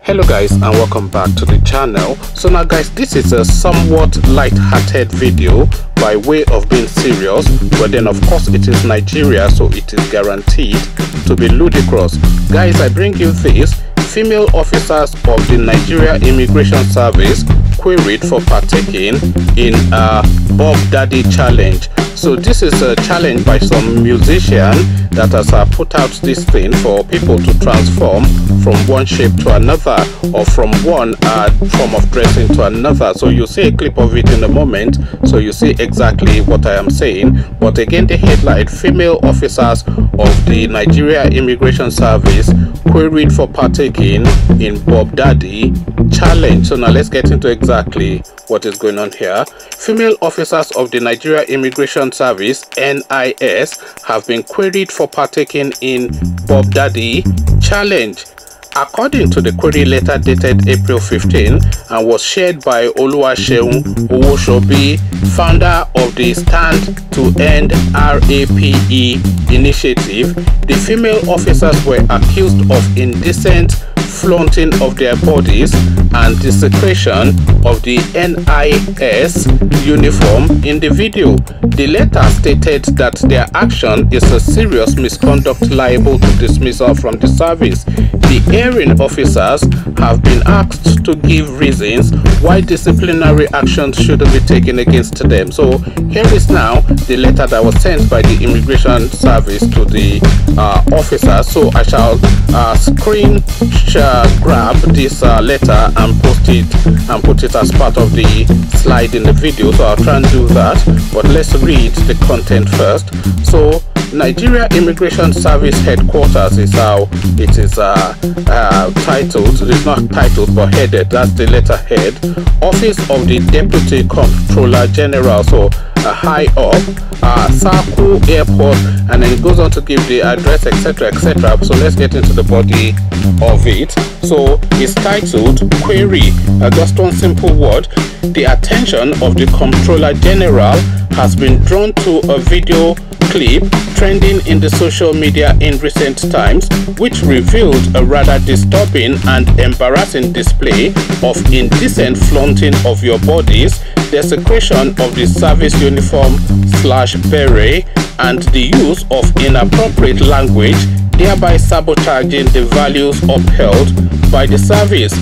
Hello guys, and welcome back to the channel. So now guys, this is a somewhat light-hearted video by way of being serious, but then of course it is Nigeria, so it is guaranteed to be ludicrous. Guys, I bring you this: female officers of the Nigeria Immigration Service queried for partaking in a Bob Daddy challenge. So this is a challenge by some musician that has put out this thing for people to transform from one shape to another, or from one form of dressing to another. So you see a clip of it in a moment, so you see exactly what I am saying. But again, the headline: female officers of the Nigeria Immigration Service queried for partaking in Bob Daddy challenge. So now let's get into exactly what is going on here. Female officers of the Nigeria Immigration Service (NIS) have been queried for partaking in Bob Daddy challenge. According to the query letter dated April 15 and was shared by Oluwaseun Owoshobi, founder of the Stand to End RAPE initiative, the female officers were accused of indecent flaunting of their bodies and desecration of the NIS uniform in the video. The letter stated that their action is a serious misconduct liable to dismissal from the service. The hearing officers have been asked to give reasons why disciplinary actions shouldn't be taken against them. So here is now the letter that was sent by the Immigration Service to the officers. So I shall screen grab this letter and post it and put it as part of the slide in the video. So I'll try and do that, but let's read the content first. So Nigeria Immigration Service headquarters is how it is titled. It's not titled but headed. That's the letterhead. Office of the Deputy Comptroller General, so high up, Saku Airport, and then it goes on to give the address, etc, etc. So let's get into the body of it. So it's titled Query. Just one simple word: the attention of the Comptroller General has been drawn to a video clip trending in the social media in recent times, which revealed a rather disturbing and embarrassing display of indecent flaunting of your bodies, desecration of the service uniform / beret, and the use of inappropriate language, thereby sabotaging the values upheld by the service.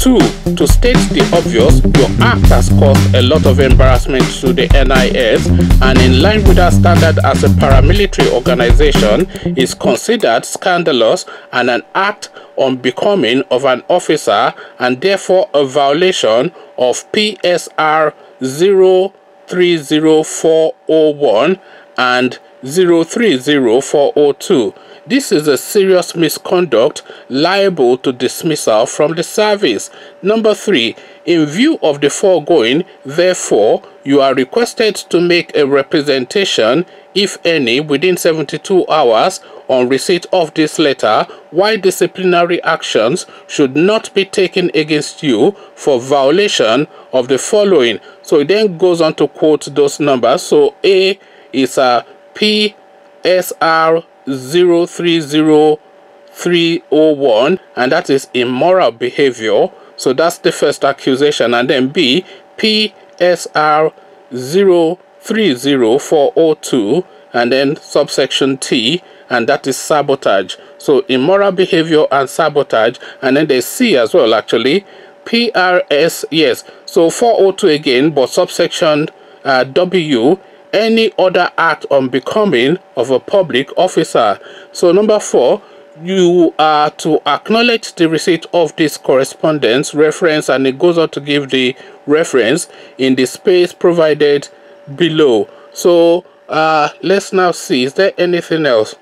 2. To state the obvious, your act has caused a lot of embarrassment to the NIS, and in line with our standard as a paramilitary organization, is considered scandalous and an act unbecoming of an officer, and therefore a violation of PSR 030401 and 030402. This is a serious misconduct liable to dismissal from the service. Number 3. In view of the foregoing, therefore, you are requested to make a representation, if any, within 72 hours on receipt of this letter, why disciplinary actions should not be taken against you for violation of the following. So it then goes on to quote those numbers. So A is a PSR 030301, and that is immoral behavior. So that's the first accusation. And then B, PSR 030402, and then subsection T, and that is sabotage. So immoral behavior and sabotage. And then there's C as well, actually, PRS, yes, so 402 again, but subsection W, any other act unbecoming of a public officer. So number 4, you are to acknowledge the receipt of this correspondence reference, and it goes on to give the reference in the space provided below. So let's now see, is there anything else?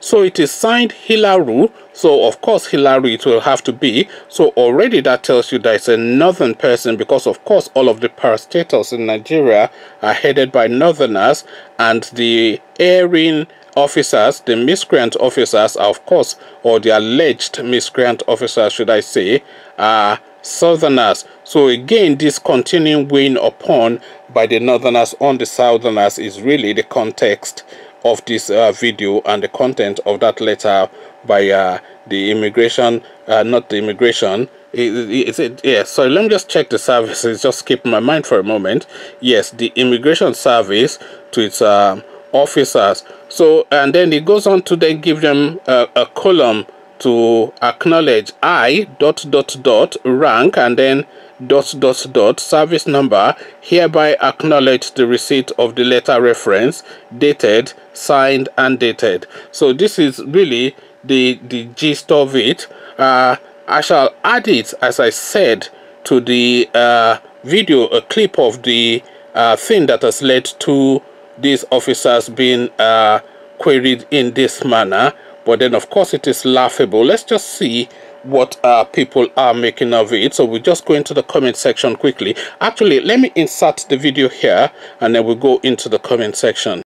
So it is signed Hilaru, so of course Hilaru it will have to be. So already that tells you that it's a northern person, because of course all of the parastatals in Nigeria are headed by northerners, and the erring officers, the miscreant officers, are of course, or the alleged miscreant officers should I say, are southerners. So again, this continuing weighing upon by the northerners on the southerners is really the context of this video and the content of that letter by the Is it? Yeah, so let me just check the services, just keep my mind for a moment. Yes, the immigration service to its officers. So, and then it goes on to then give them a column to acknowledge I dot rank, and then dot service number, hereby acknowledge the receipt of the letter reference, dated, signed, and dated. So this is really the gist of it. I shall add it, as I said, to the video, a clip of the thing that has led to these officers being queried in this manner. But then, of course, it is laughable. Let's just see what people are making of it. So we just go into the comment section quickly. Actually, let me insert the video here, and then we'll go into the comment section.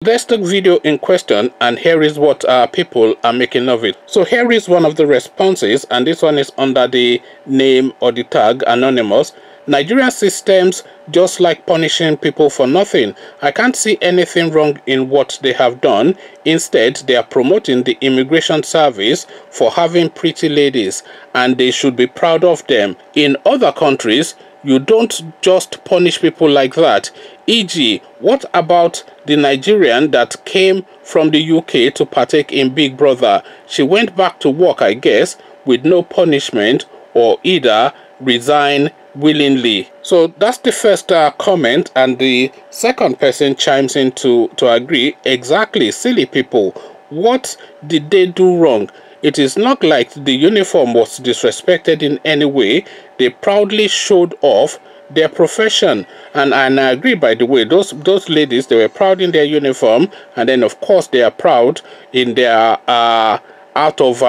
Let's take video in question, and here is what people are making of it. So here is one of the responses, and this one is under the name or the tag anonymous. Nigerian systems just like punishing people for nothing. I can't see anything wrong in what they have done. Instead, they are promoting the immigration service for having pretty ladies, and they should be proud of them. In other countries, you don't just punish people like that. E.g., what about the Nigerian that came from the UK to partake in Big Brother? She went back to work, I guess, with no punishment, or either resign willingly. So that's the first comment, and the second person chimes in to agree. Exactly, silly people. What did they do wrong? It is not like the uniform was disrespected in any way. They proudly showed off their profession, and I agree, by the way, those ladies, they were proud in their uniform, and then of course they are proud in their out of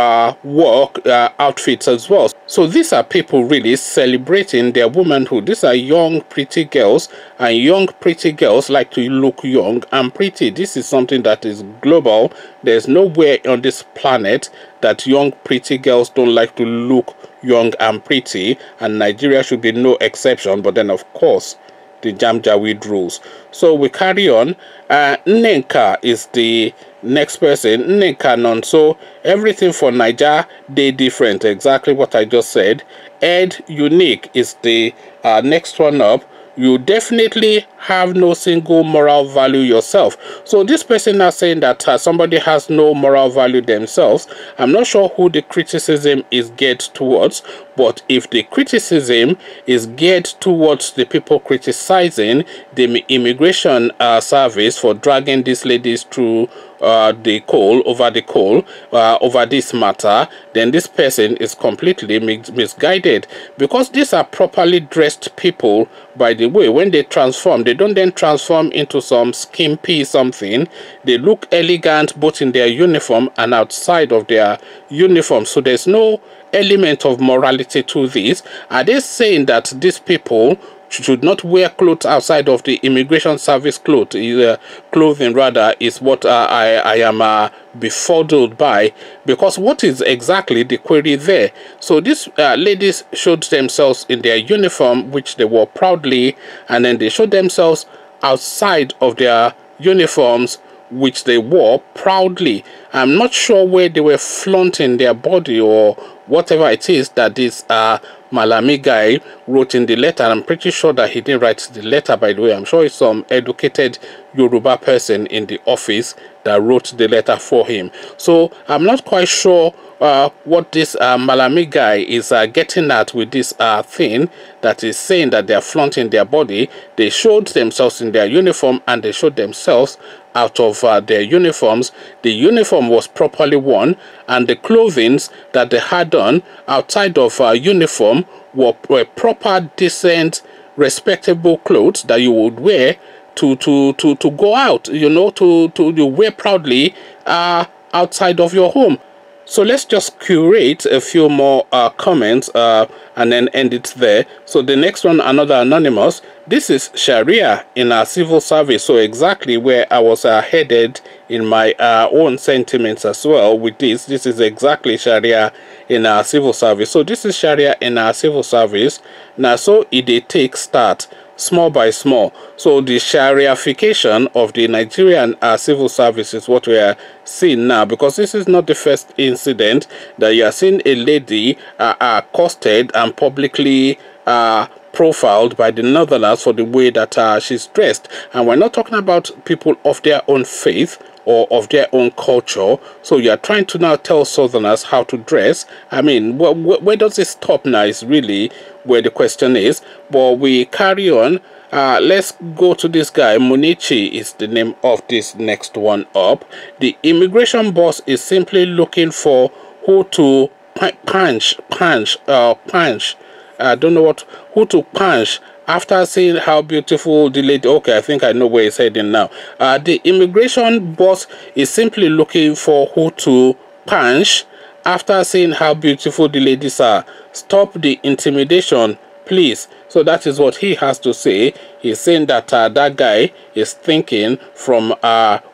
work outfits as well. So these are people really celebrating their womanhood. These are young pretty girls, and young pretty girls like to look young and pretty. This is something that is global. There's nowhere on this planet that young pretty girls don't like to look young and pretty, and Nigeria should be no exception. But then of course the Janjaweed rules. So we carry on. Nneka is the next person. Nneka non. So everything for Niger, they different. Exactly what I just said. Ed Unique is the next one up. You definitely have no single moral value yourself. So this person is saying that somebody has no moral value themselves. I'm not sure who the criticism is geared towards, but if the criticism is geared towards the people criticizing the immigration service for dragging these ladies through the coal, over this matter, then this person is completely misguided, because these are properly dressed people. By the way, when they transform, they don't then transform into some skimpy something. They look elegant both in their uniform and outside of their uniform. So there's no element of morality to this. Are they saying that these people should not wear clothes outside of the immigration service clothing rather, is what I am befuddled by, because what is exactly the query there? So these ladies showed themselves in their uniform, which they wore proudly, and then they showed themselves outside of their uniforms, which they wore proudly. I'm not sure where they were flaunting their body or whatever it is that this Malami guy wrote in the letter. I'm pretty sure that he didn't write the letter, by the way. I'm sure it's some educated Yoruba person in the office that wrote the letter for him. So I'm not quite sure what this Malami guy is getting at with this thing that is saying that they are flaunting their body. They showed themselves in their uniform, and they showed themselves out of their uniforms. The uniform was properly worn, and the clothing that they had on outside of uniform were proper, decent, respectable clothes that you would wear to go out, you know, to you wear proudly outside of your home. So let's just curate a few more comments and then end it there. So the next one, another anonymous. This is Sharia in our civil service. So exactly where I was headed in my own sentiments as well with this. This is exactly Sharia in our civil service. So this is Sharia in our civil service. Now, so it takes start small by small. So the Shariafication of the Nigerian civil service is what we are seeing now, because this is not the first incident that you are seeing a lady accosted and publicly profiled by the Northerners for the way that she's dressed. And we're not talking about people of their own faith or of their own culture. So you are trying to now tell Southerners how to dress. I mean, where does it stop now is really where the question is. But we carry on. Let's go to this guy. Munichi is the name of this next one up. The immigration boss is simply looking for who to punch. I don't know who to punch after seeing how beautiful the lady. Okay, I think I know where he's heading now. The immigration boss is simply looking for who to punch after seeing how beautiful the ladies are. Stop the intimidation, please. So that is what he has to say. He's saying that that guy is thinking from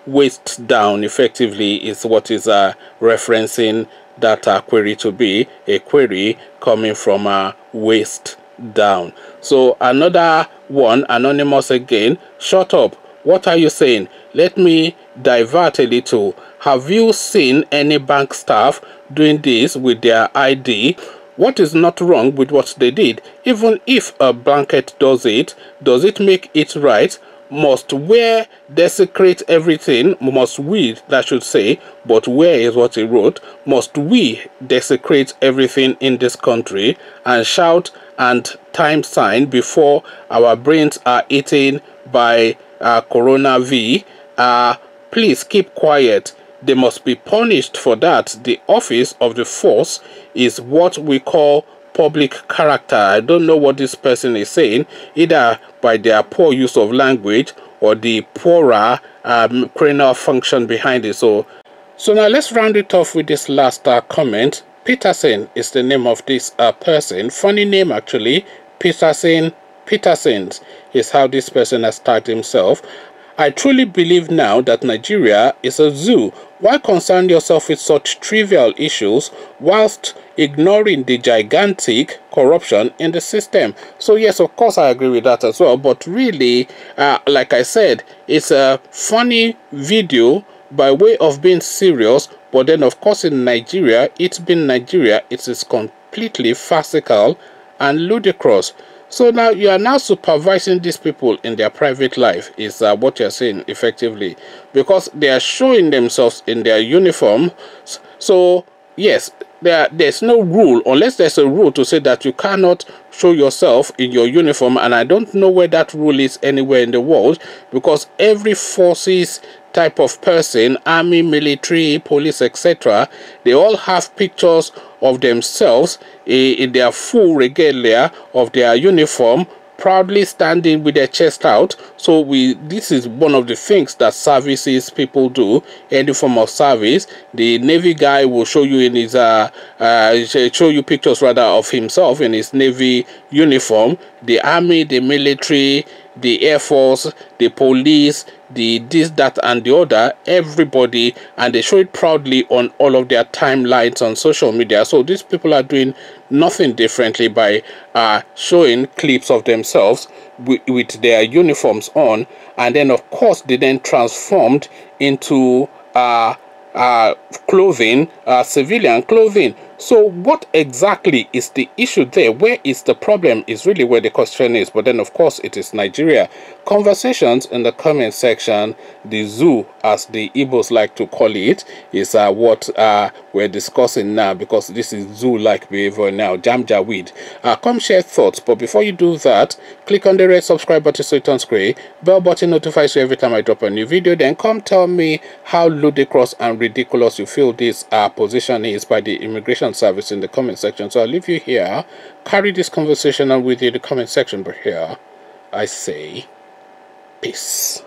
waist down, effectively, is what is referencing that query to be a query coming from waist down. So another one, anonymous again. Shut up. What are you saying? Let me divert a little. Have you seen any bank staff doing this with their ID? What is not wrong with what they did? Even if a blanket does it make it right? Must we desecrate everything? Must we, that should say, but where is what he wrote? Must we desecrate everything in this country and shout and time sign before our brains are eaten by Corona V? Please keep quiet. They must be punished for that. The office of the force is what we call public character. I don't know what this person is saying, either by their poor use of language or the poorer cranial function behind it. So now let's round it off with this last comment. Peterson is the name of this person. Funny name, actually. Petersons is how this person has tagged himself. I truly believe now that Nigeria is a zoo. Why concern yourself with such trivial issues whilst ignoring the gigantic corruption in the system? So yes, of course I agree with that as well. But really, like I said, it's a funny video by way of being serious. But then of course in Nigeria, it's been Nigeria, it is completely farcical and ludicrous. So now you are now supervising these people in their private life is what you're saying effectively, because they are showing themselves in their uniform. So yes, there's no rule, unless there's a rule to say that you cannot show yourself in your uniform, and I don't know where that rule is anywhere in the world, because every forces type of person, army, military, police, etc., they all have pictures of themselves in their full regalia of their uniform, proudly standing with their chest out. So this is one of the things that services people do, any form of service. The Navy guy will show you in his show you pictures rather of himself in his Navy uniform. The army, the military, the Air Force, the police, the this, that, and the other, everybody, and they show it proudly on all of their timelines on social media. So these people are doing nothing differently by showing clips of themselves with their uniforms on, and then of course they then transformed into clothing, civilian clothing, So what exactly is the issue there? Where is the problem is really where the question is. But then of course it is Nigeria. Conversations in the comment section. The zoo, as the Igbos like to call it, is what we're discussing now, because this is zoo-like behavior now. Jamjaweed. Come share thoughts, but before you do that, click on the red subscribe button so it turns gray. Bell button notifies you every time I drop a new video. Then come tell me how ludicrous and ridiculous you feel this position is by the immigration service in the comment section. So I'll leave you here. Carry this conversation on with you in the comment section, but here I say peace.